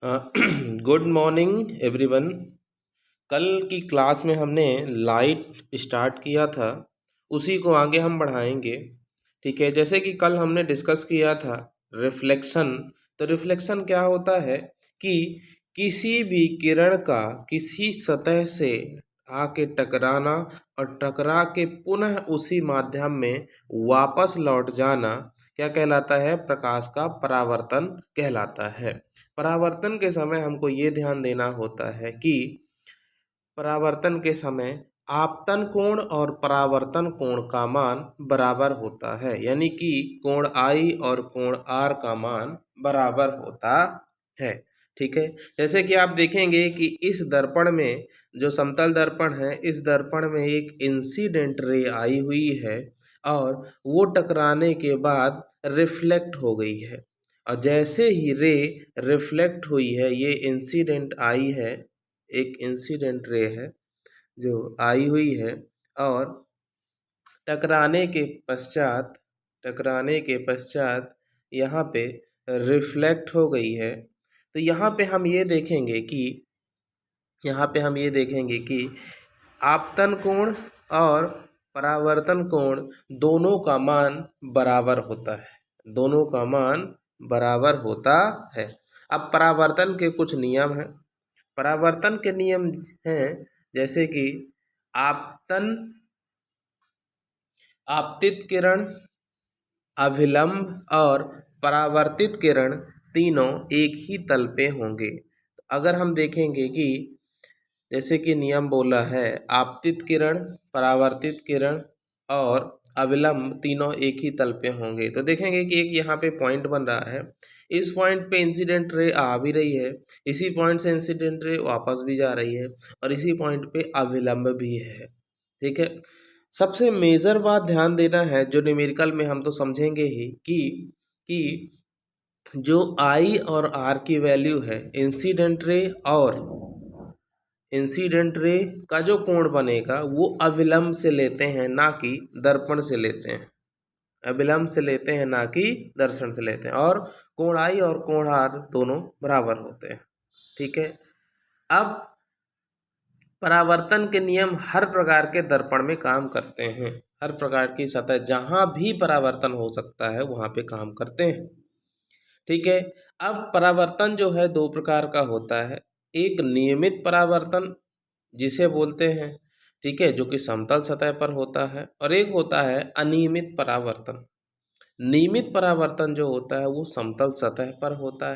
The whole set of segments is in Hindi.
Good morning everyone. कल की क्लास में हमने लाइट स्टार्ट किया था, उसी को आगे हम बढ़ाएंगे। ठीक है, जैसे कि कल हमने डिस्कस किया था रिफ्लेक्शन। तो रिफ्लेक्शन क्या होता है कि किसी भी किरण का किसी सतह से आके टकराना और टकरा के पुनः उसी माध्यम में वापस लौट जाना क्या कहलाता है? प्रकाश का परावर्तन कहलाता है। परावर्तन के समय हमको ये ध्यान देना होता है कि परावर्तन के समय आपतन कोण और परावर्तन कोण का मान बराबर होता है, यानी कि कोण आई और कोण आर का मान बराबर होता है। ठीक है, जैसे कि आप देखेंगे कि इस दर्पण में, जो समतल दर्पण है, इस दर्पण में एक इंसिडेंट रे आई हुई है और वो टकराने के बाद रिफ्लेक्ट हो गई है। और जैसे ही रे रिफ्लेक्ट हुई है, ये इंसिडेंट आई है, एक इंसिडेंट रे है जो आई हुई है और टकराने के पश्चात यहाँ पे रिफ्लेक्ट हो गई है। तो यहाँ पे हम ये देखेंगे कि आपतन कोण और परावर्तन कोण दोनों का मान बराबर होता है, दोनों का मान बराबर होता है। अब परावर्तन के कुछ नियम हैं। परावर्तन के नियम हैं जैसे कि आपतित किरण, अभिलंब और परावर्तित किरण तीनों एक ही तल पे होंगे। अगर हम देखेंगे कि जैसे कि नियम बोला है आपतित किरण, परावर्तित किरण और अविलंब तीनों एक ही तल पे होंगे, तो देखेंगे कि एक यहाँ पे पॉइंट बन रहा है। इस पॉइंट पे इंसिडेंट रे आ भी रही है, इसी पॉइंट से इंसिडेंट रे वापस भी जा रही है और इसी पॉइंट पे अविलंब भी है। ठीक है, सबसे मेजर बात ध्यान देना है, जो न्यूमेरिकल में हम तो समझेंगे ही कि जो आई और आर की वैल्यू है, इंसिडेंट रे का जो कोण बनेगा वो अविलंब से लेते हैं, ना कि दर्पण से लेते हैं। अविलंब से लेते हैं, ना कि दर्शन से लेते हैं। और कोण आई और कोण आर दोनों बराबर होते हैं। ठीक है, अब परावर्तन के नियम हर प्रकार के दर्पण में काम करते हैं। हर प्रकार की सतह जहां भी परावर्तन हो सकता है वहां पे काम करते हैं। ठीक है, अब परावर्तन जो है दो प्रकार का होता है। एक नियमित परावर्तन जिसे बोलते हैं, ठीक है, जो कि समतल सतह पर होता है, और एक होता है अनियमित परावर्तन। नियमित परावर्तन जो होता है वो समतल सतह पर होता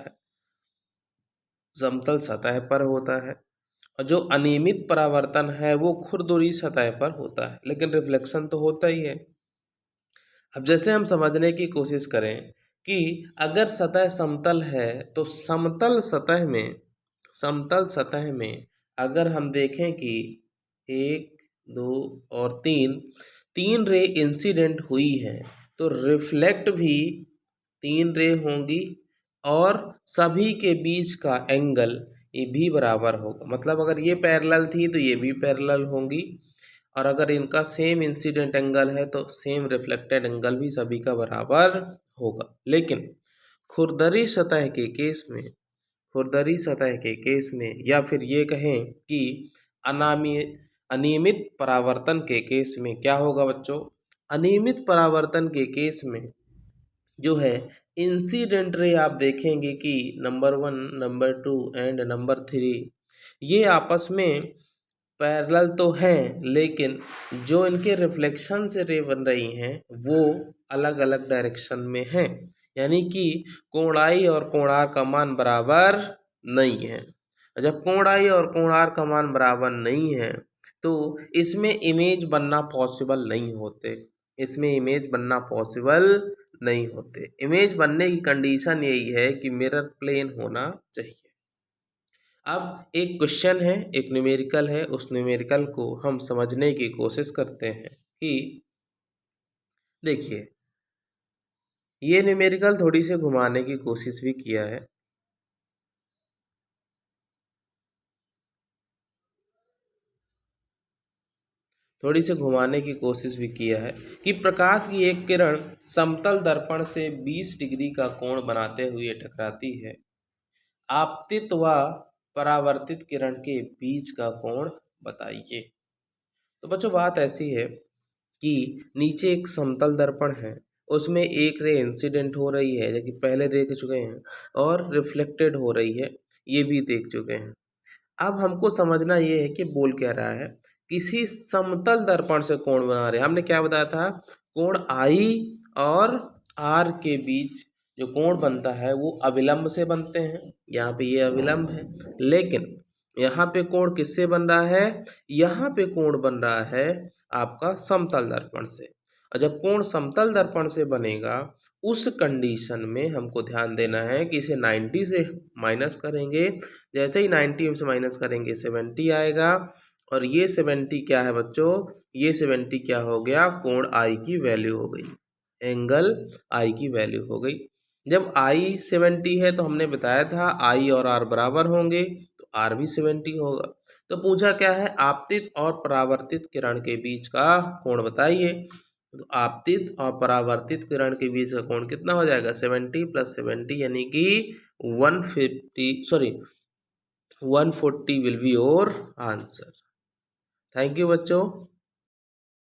है, और जो अनियमित परावर्तन है वो खुरदुरी सतह पर होता है, लेकिन रिफ्लेक्शन तो होता ही है। अब जैसे हम समझने की कोशिश करें कि अगर सतह समतल है तो समतल सतह में अगर हम देखें कि एक, दो और तीन रे इंसिडेंट हुई है, तो रिफ्लेक्ट भी तीन रे होंगी और सभी के बीच का एंगल ये भी बराबर होगा। मतलब अगर ये पैरेलल थी तो ये भी पैरेलल होंगी, और अगर इनका सेम इंसिडेंट एंगल है तो सेम रिफ्लेक्टेड एंगल भी सभी का बराबर होगा। लेकिन खुरदरी सतह के केस में या फिर ये कहें कि अनियमित परावर्तन के केस में क्या होगा बच्चों? अनियमित परावर्तन के केस में जो है इंसिडेंट रे आप देखेंगे कि नंबर 1, नंबर 2 एंड नंबर 3 ये आपस में पैरेलल तो हैं, लेकिन जो इनके रिफ्लेक्शन से रे बन रही हैं वो अलग अलग डायरेक्शन में हैं, यानी कि कोण आई और कोण आर का मान बराबर नहीं है। जब कोण आई और कोण आर का मान बराबर नहीं है तो इसमें इमेज बनना पॉसिबल नहीं होते। इमेज बनने की कंडीशन यही है कि मिरर प्लेन होना चाहिए। अब एक क्वेश्चन है, एक न्यूमेरिकल है, उस न्यूमेरिकल को हम समझने की कोशिश करते हैं कि देखिए, ये न्यूमेरिकल थोड़ी सी घुमाने की कोशिश भी किया है। कि प्रकाश की एक किरण समतल दर्पण से 20 डिग्री का कोण बनाते हुए टकराती है। आपतित व परावर्तित किरण के बीच का कोण बताइए। तो बच्चों बात ऐसी है कि नीचे एक समतल दर्पण है, उसमें एक रे इंसिडेंट हो रही है जो कि पहले देख चुके हैं, और रिफ्लेक्टेड हो रही है, ये भी देख चुके हैं। अब हमको समझना ये है कि बोल क्या रहा है, किसी समतल दर्पण से कोण बना रहे हैं। हमने क्या बताया था, कोण आई और आर के बीच जो कोण बनता है वो अविलंब से बनते हैं। यहाँ पे ये अविलंब है, लेकिन यहाँ पे कोण किससे बन रहा है, यहाँ पे कोण बन रहा है आपका समतल दर्पण से। और जब कोण समतल दर्पण से बनेगा उस कंडीशन में हमको ध्यान देना है कि इसे 90 से माइनस करेंगे। जैसे ही 90 से माइनस करेंगे 70 आएगा, और ये 70 क्या है बच्चों, ये 70 क्या हो गया, कोण आई की वैल्यू हो गई, एंगल आई की वैल्यू हो गई। जब आई 70 है तो हमने बताया था आई और आर बराबर होंगे, तो आर भी 70 होगा। तो पूछा क्या है, आपतित और परावर्तित किरण के बीच का कोण बताइए। तो आपतित और परावर्तित किरण के बीच का कोण कितना हो जाएगा, 70 + 70 यानी कि 140 will be your answer. Thank you बच्चों।